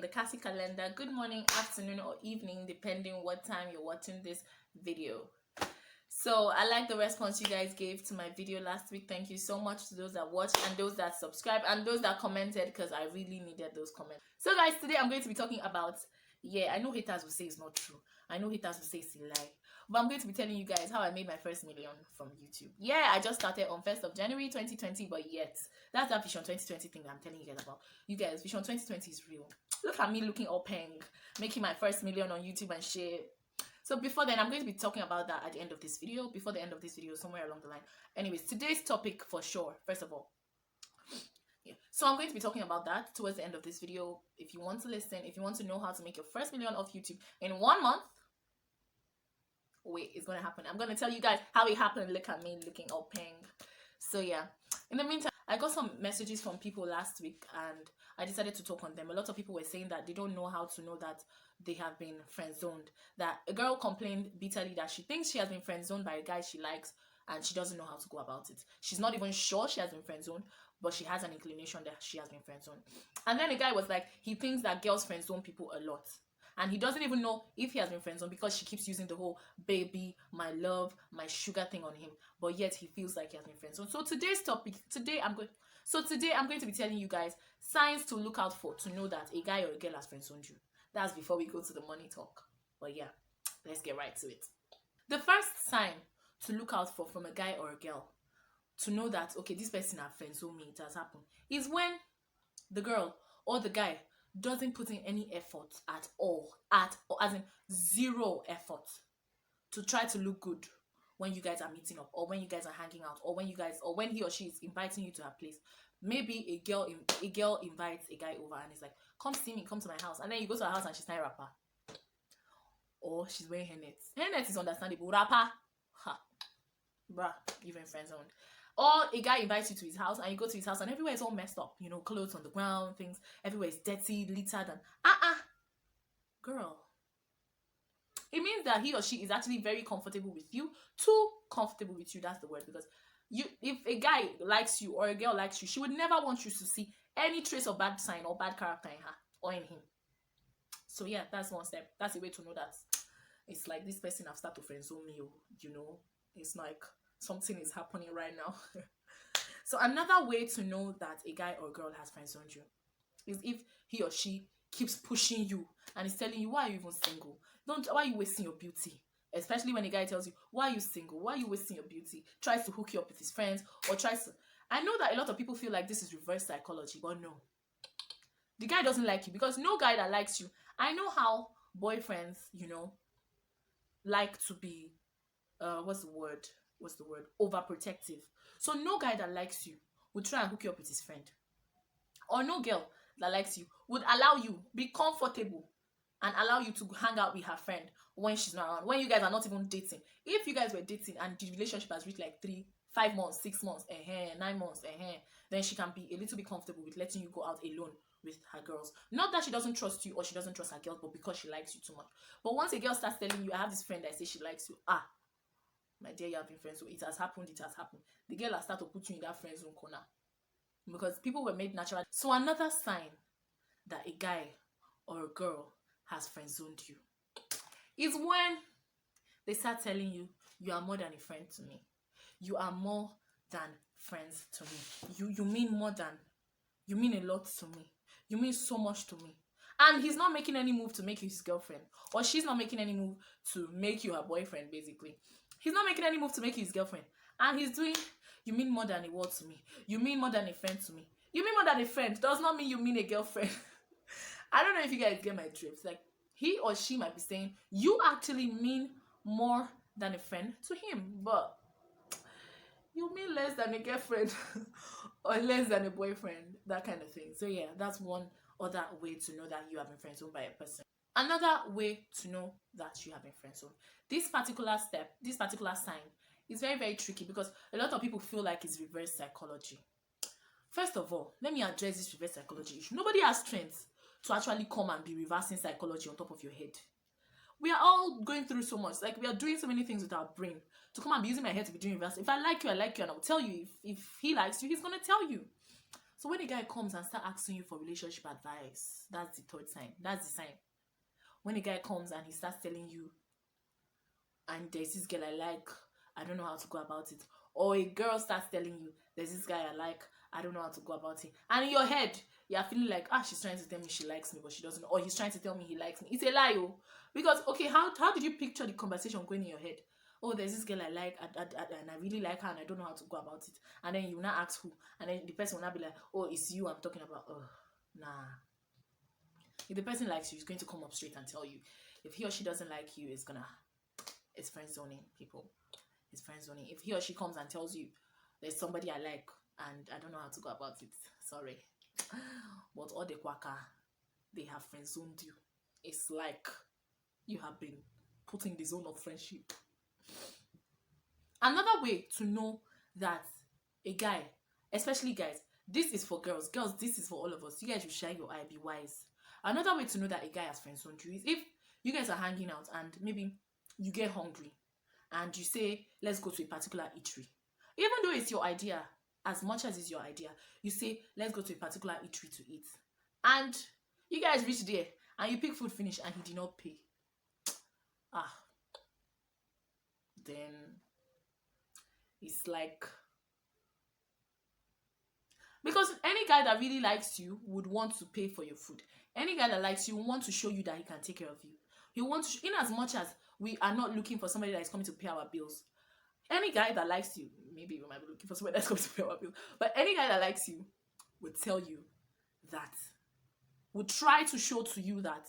the Cassie calendar. Good morning, afternoon, or evening, depending what time you're watching this video. So I like the response you guys gave to my video last week. Thank you so much to those that watched and those that subscribed and those that commented, because I really needed those comments. So guys, today I'm going to be talking about, I know haters will say it's not true. I know haters will say it's a lie. But I'm going to be telling you guys how I made my first million from YouTube. Yeah, I just started on 1st of January 2020, but yet, that's that Vision 2020 thing that I'm telling you guys about. You guys, Vision 2020 is real. Look at me looking all pink, making my first million on YouTube and shit. So before then, I'm going to be talking about that at the end of this video, before the end of this video, somewhere along the line. Anyways, today's topic for sure, first of all. So I'm going to be talking about that towards the end of this video. If you want to listen, if you want to know how to make your first million off YouTube in 1 month, wait, it's gonna happen. I'm gonna tell you guys how it happened. Look at me looking all pink. So yeah, in the meantime, I got some messages from people last week and I decided to talk on them. A lot of people were saying that they don't know how to know that they have been friend zoned. That a girl complained bitterly that she thinks she has been friend zoned by a guy she likes and she doesn't know how to go about it. She's not even sure she has been friend zoned, but she has an inclination that she has been friend zoned. And then a guy was like, he thinks that girls friend zone people a lot. And he doesn't even know if he has been friend zoned because she keeps using the whole baby, my love, my sugar thing on him. But yet he feels like he has been friend zoned. So today's topic, today I'm going to be telling you guys signs to look out for to know that a guy or a girl has friend zoned you. That's before we go to the money talk. But yeah, let's get right to it. The first sign to look out for from a guy or a girl to know that, okay, this person has friend zoned me, it has happened, is when the girl or the guy doesn't put in any effort at all, as in zero effort to try to look good when you guys are meeting up or when you guys are hanging out or when he or she is inviting you to her place. Maybe a girl invites a guy over and is like, come see me, come to my house, and then you go to her house and she's not a rapper or she's wearing hairnets. Hairnets is understandable. Rapper, ha, bruh, even friend zoned. Or a guy invites you to his house and you go to his house and everywhere is all messed up. You know, clothes on the ground, things, everywhere is dirty, littered, and girl. It means that he or she is actually very comfortable with you. Too comfortable with you, that's the word. Because if a guy likes you or a girl likes you, she would never want you to see any trace of bad sign or bad character in her or in him. So yeah, that's one step. That's a way to know that it's like this person have started to friend zone me, you know. It's like something is happening right now. So another way to know that a guy or girl has friend zoned you is if he or she keeps pushing you and is telling you, why are you even single? Why are you wasting your beauty? Especially when a guy tells you, why are you single? Why are you wasting your beauty? Tries to hook you up with his friends or I know that a lot of people feel like this is reverse psychology, but no. The guy doesn't like you because no guy that likes you. I know how boyfriends, you know, like to be, what's the word? Overprotective. So no guy that likes you would try and hook you up with his friend. Or no girl that likes you would allow you be comfortable and allow you to hang out with her friend when she's not around, when you guys are not even dating. If you guys were dating and the relationship has reached like 3, 5 months, 6 months, 9 months, then she can be a little bit comfortable with letting you go out alone with her girls. Not that she doesn't trust you or she doesn't trust her girls, but because she likes you too much. But once a girl starts telling you, I have this friend that says she likes you, my dear, you have been friends, so it has happened. The girl has started to put you in that friend zone corner because people were made natural. So another sign that a guy or a girl has friend zoned you is when they start telling you, you are more than a friend to me. You are more than friends to me. You mean more than, you mean a lot to me. You mean so much to me. And he's not making any move to make you his girlfriend, or she's not making any move to make you her boyfriend, basically. He's not making any move to make you his girlfriend. And he's doing, you mean more than a word to me. You mean more than a friend to me. You mean more than a friend does not mean you mean a girlfriend. I don't know if you guys get my drift. Like, he or she might be saying, you actually mean more than a friend to him, but you mean less than a girlfriend or less than a boyfriend, that kind of thing. So yeah, that's one other way to know that you have been friend zoned by a person. Another way to know that you have been friend zoned. This particular sign is very, very tricky because a lot of people feel like it's reverse psychology. First of all, let me address this reverse psychology issue. Nobody has strength to actually come and be reversing psychology on top of your head. We are all going through so much. Like, we are doing so many things with our brain to come and be using my head to be doing reverse. If I like you, and I'll tell you. If he likes you, he's going to tell you. So when a guy comes and start asking you for relationship advice, that's the third sign. That's the sign. When a guy comes and he starts telling you, and there's this girl I like, I don't know how to go about it. Or a girl starts telling you, there's this guy I like, I don't know how to go about it. And in your head, you're feeling like, she's trying to tell me she likes me, but she doesn't. Or he's trying to tell me he likes me. It's a lie, oh. Because, okay, how did you picture the conversation going in your head? Oh, there's this girl I like, and I really like her, and I don't know how to go about it. And then you now ask who, and then the person will not be like, oh, it's you I'm talking about. Oh, nah. If the person likes you, he's going to come up straight and tell you. If he or she doesn't like you, it's friend zoning, people. It's friend zoning. If he or she comes and tells you, there's somebody I like, and I don't know how to go about it, sorry. But all the quaka, they have friend zoned you. It's like you have been put in the zone of friendship. Another way to know that a guy, especially guys, this is for girls. Girls, this is for all of us. You guys should shine your eye, be wise. Another way to know that a guy has friend zoned you is if you guys are hanging out and maybe you get hungry and you say, let's go to a particular eatery. Even though it's your idea, as much as it's your idea, you say, let's go to a particular eatery to eat. And you guys reach there and you pick food finish and he did not pay. Then it's like, because any guy that really likes you would want to pay for your food. Any guy that likes you will want to show you that he can take care of you. He wants to, in as much as we are not looking for somebody that is coming to pay our bills. Any guy that likes you, maybe we might be looking for somebody that's coming to pay our bills, but any guy that likes you would tell you that, would try to show to you that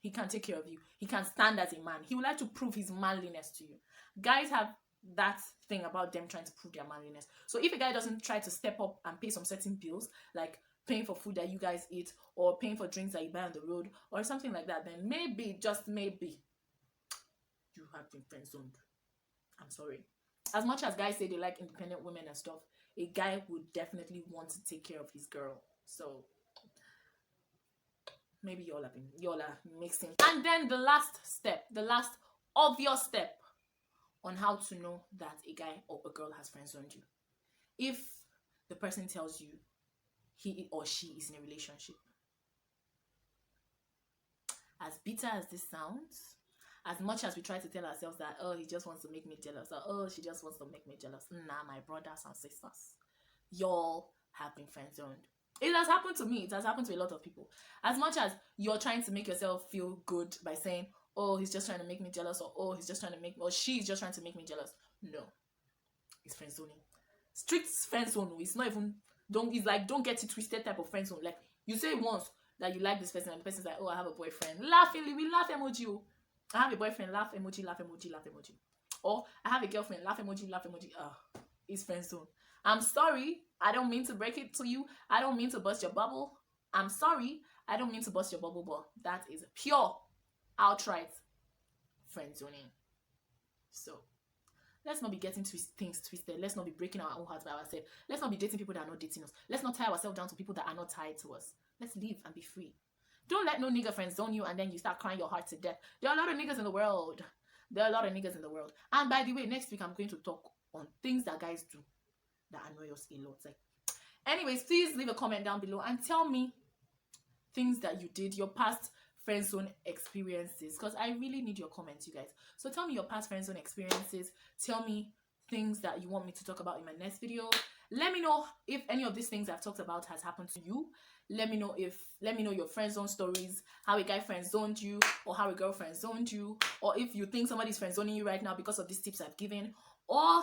he can take care of you. He can stand as a man. He would like to prove his manliness to you. Guys have that thing about them trying to prove their manliness. So if a guy doesn't try to step up and pay some certain bills, like paying for food that you guys eat, or paying for drinks that you buy on the road, or something like that, then maybe, just maybe, you have been friend zoned. I'm sorry. As much as guys say they like independent women and stuff, a guy would definitely want to take care of his girl. So maybe y'all are mixing. And then the last step, the last obvious step on how to know that a guy or a girl has friend zoned you. If the person tells you he or she is in a relationship. As bitter as this sounds, as much as we try to tell ourselves that, oh, he just wants to make me jealous, or oh, she just wants to make me jealous. Nah, my brothers and sisters, y'all have been friend zoned. It has happened to me. It has happened to a lot of people. As much as you're trying to make yourself feel good by saying, oh, he's just trying to make me jealous, or oh, he's just trying to make, or she's just trying to make me jealous. No, it's friend zoning. Strict friend zone. It's not even, don't get it twisted type of friend zone. Like, you say once that you like this person and the person's like, oh, I have a boyfriend. Laughingly, we laugh emoji. Oh. I have a boyfriend, laugh emoji, laugh emoji, laugh emoji. Or I have a girlfriend, laugh emoji, laugh emoji. It's friend zone. I'm sorry. I don't mean to break it to you. I don't mean to burst your bubble. I'm sorry. I don't mean to burst your bubble, but that is pure, outright friend zoning. So let's not be getting things twisted. Let's not be breaking our own hearts by ourselves. Let's not be dating people that are not dating us. Let's not tie ourselves down to people that are not tied to us. Let's live and be free. Don't let no nigga friends zone you and then you start crying your heart to death. There are a lot of niggas in the world. And by the way, next week I'm going to talk on things that guys do that annoy us a lot. Like, anyways, please leave a comment down below and tell me things that you did, your past friend zone experiences, because I really need your comments, you guys. So tell me your past friend zone experiences. Tell me things that you want me to talk about in my next video. Let me know if any of these things I've talked about has happened to you. Let me know your friend zone stories, how a guy friend zoned you, or how a girl friend zoned you, or if you think somebody's friend zoning you right now because of these tips I've given, or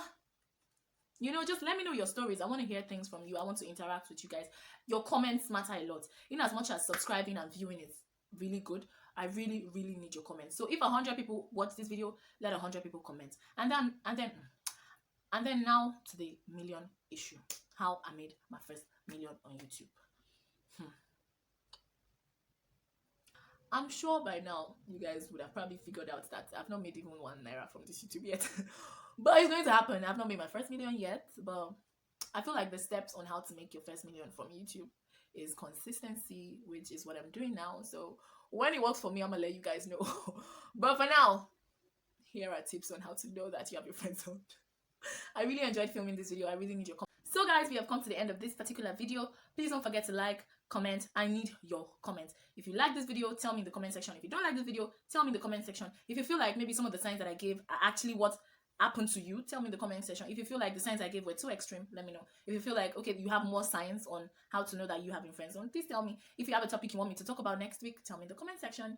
just let me know your stories. I want to hear things from you. I want to interact with you guys. Your comments matter a lot. In as much as subscribing and viewing is really good, I really, really need your comments. So if 100 people watch this video, let 100 people comment. And then now to the million issue. How I made my first million on YouTube. I'm sure by now you guys would have probably figured out that I've not made even 1 naira from this YouTube yet. But it's going to happen. I've not made my first million yet, but I feel like the steps on how to make your first million from YouTube is consistency, which is what I'm doing now. So when it works for me, I'm gonna let you guys know. But for now, here are tips on how to know that you have your friends on. I really enjoyed filming this video. I really need your comments. So guys, we have come to the end of this particular video. Please don't forget to like, comment. I need your comments. If you like this video, tell me in the comment section. If you don't like this video, tell me in the comment section. If you feel like maybe some of the signs that I gave are actually what happened to you, tell me in the comment section. If you feel like the signs I gave were too extreme, let me know. If you feel like, okay, you have more signs on how to know that you have been friend zoned, please tell me. If you have a topic you want me to talk about next week, tell me in the comment section.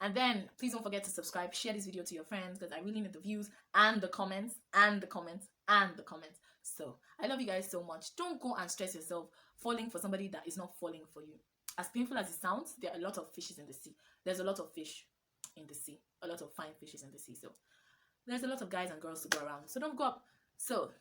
And then please don't forget to subscribe, share this video to your friends, because I really need the views and the comments and the comments and the comments. So I love you guys so much. Don't go and stress yourself falling for somebody that is not falling for you. As painful as it sounds, there are a lot of fishes in the sea. There's a lot of fish in the sea, a lot of fine fishes in the sea. So there's a lot of guys and girls to go around. So don't go up. So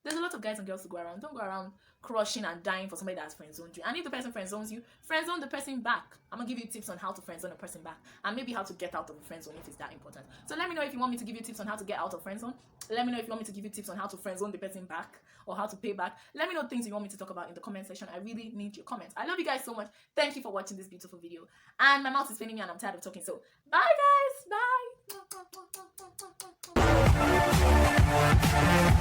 there's a lot of guys and girls to go around. Don't go around crushing and dying for somebody that's friend zoned you. And if the person friend zones you, friend zone the person back. I'm gonna give you tips on how to friend zone a person back, and maybe how to get out of a friend zone if it's that important. So let me know if you want me to give you tips on how to get out of friend zone. Let me know if you want me to give you tips on how to friend zone the person back or how to pay back. Let me know things you want me to talk about in the comment section. I really need your comments. I love you guys so much. Thank you for watching this beautiful video. And my mouth is paining me and I'm tired of talking. So bye guys. Bye.